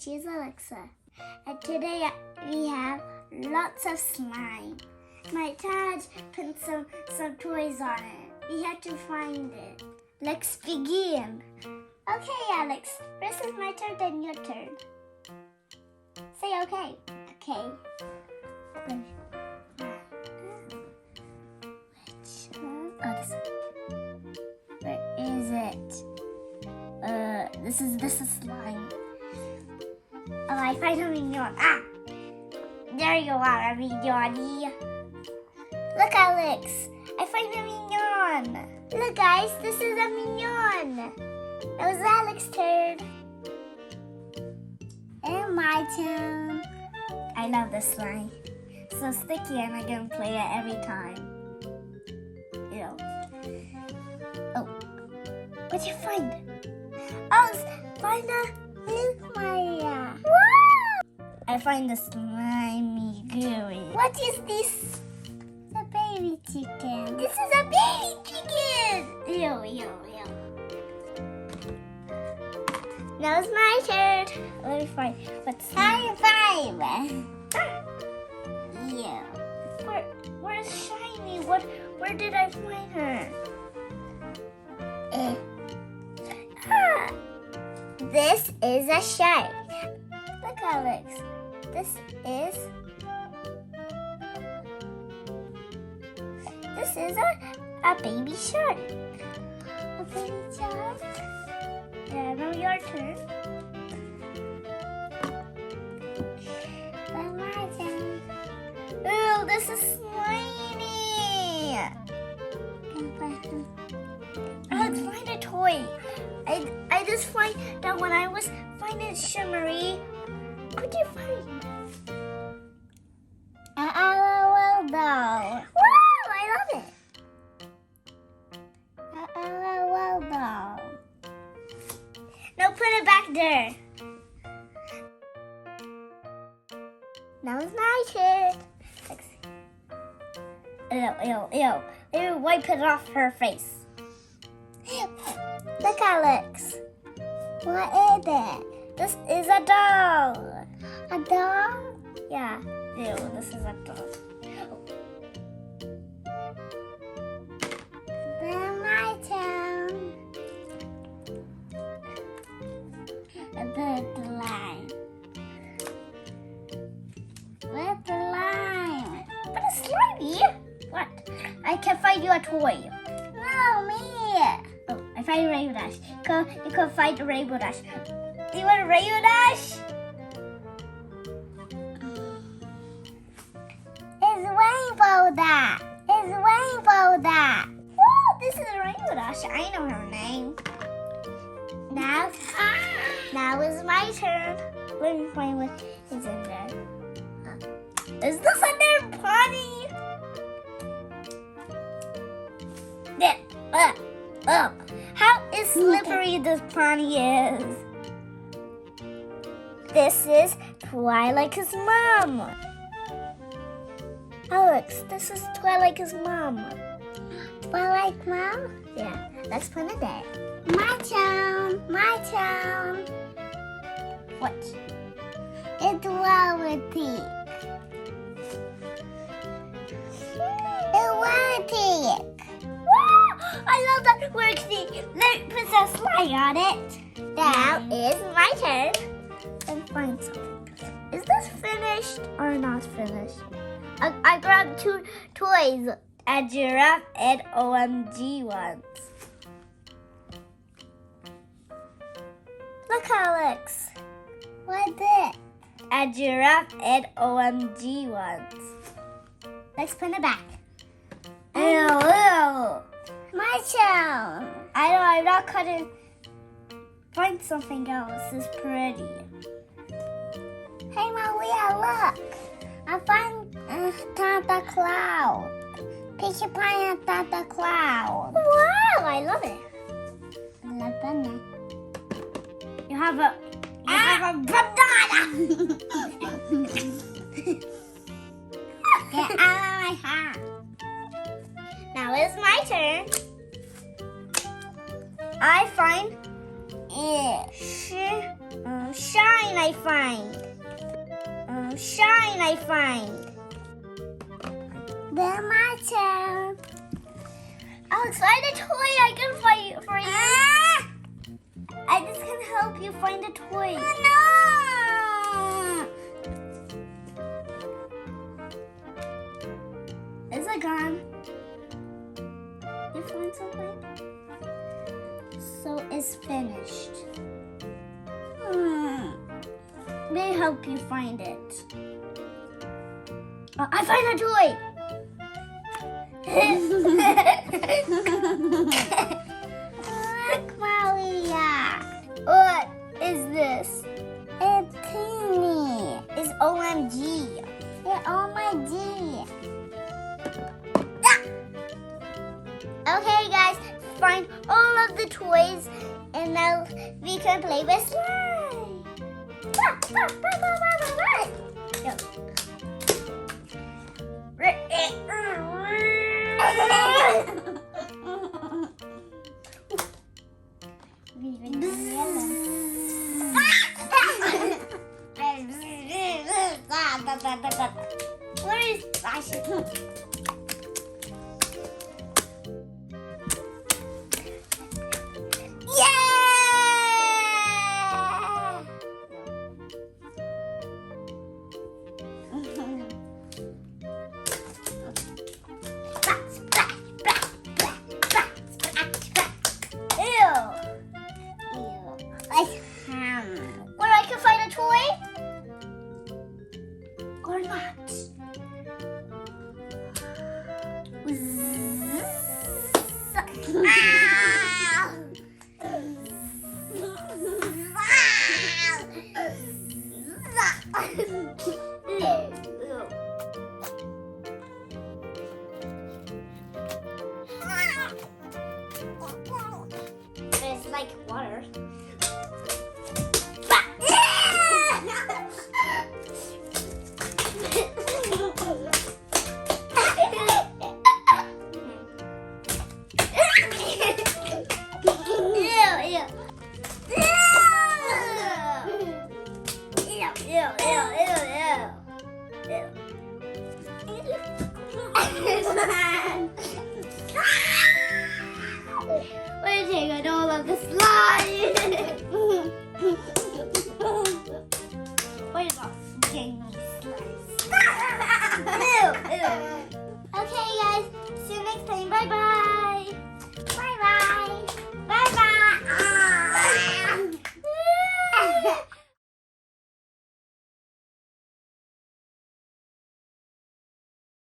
she's Alexa. And today we have lots of slime. My dad put some toys on it. We have to find it. Let's begin. Okay, Alex. First is my turn, then your turn. Say okay. Okay. Which one? Oh, this one. Where is it? This is slime. Oh, I find a minion. Ah! There you are, a minion. Look, Alex. I find a minion. Look, guys. This is a minion. It was Alex's turn. And my turn. I love this slime. It's so sticky and I'm going to play it every time. Ew. Oh. What'd you find? Oh, find a milk Maria. Wow! I find the slimy gooey. What is this? It's a baby chicken. This is a baby chicken! Ew, ew, ew. Now it's my turn. Let me find what's high five. Yeah. Where's Shiny? Where did I find her? This is a shark. Look, Alex. This is a baby shark. A baby shark. Yeah, now your turn. My turn. Ooh, this is slimy. Let's find a toy. I just find that when I was finding Shimmery, what did you find? LOL doll. Wow, I love it. LOL doll. Now put it back there. Now it's my turn. Let's see. Ew. Ew, wipe it off her face. Look, Alex. What is it? This is a doll. A doll? Yeah. Ew, this is a doll. Then my turn. The line. With the line. But it's slimy. What? I can find you a toy. No, me. Oh, I find a Rainbow Dash. You can find a Rainbow Dash. Do you want a Rainbow Dash? It's Rainbow Dash. It's Rainbow Dash. Whoa, this is a Rainbow Dash. I know her name. Now is my turn. Let me find what is in there. Is this another potty? How is slippery this pony is? This is Twilight's mom. Alex, this is Twilight's mom. Twilight mom? Yeah, let's put it there. My turn. What? It's Rarity. I love that worksheet. Let me put some slime on it. Now is my turn. And find something. Is this finished or not finished? I grabbed two toys, a giraffe and OMG ones. Look, Alex. What's it? A giraffe and OMG ones. Let's put it back. Ew. My turn. I know, I'm not cutting. Find something else. It's pretty. Hey, Maria, look. I found Santa Cloud. Peachy Pie and Santa Cloud. Wow, I love it. I love banana. You have a banana. Get out of my hand. Now it's my turn. I find Shine, I find. Shine, I find. Then my turn. I'll find a toy I can find for you. I just can help you find a toy. No! Is it gone? You find something? So it's finished. Let me help you find it. I find a toy! Look, Maria. What is this? It's teeny. It's OMG. It's OMG. Okay, guys, find all of the toys, and now we can play with slime. Go. Where is Sasha? Where I can find a toy? Or not? It's like water.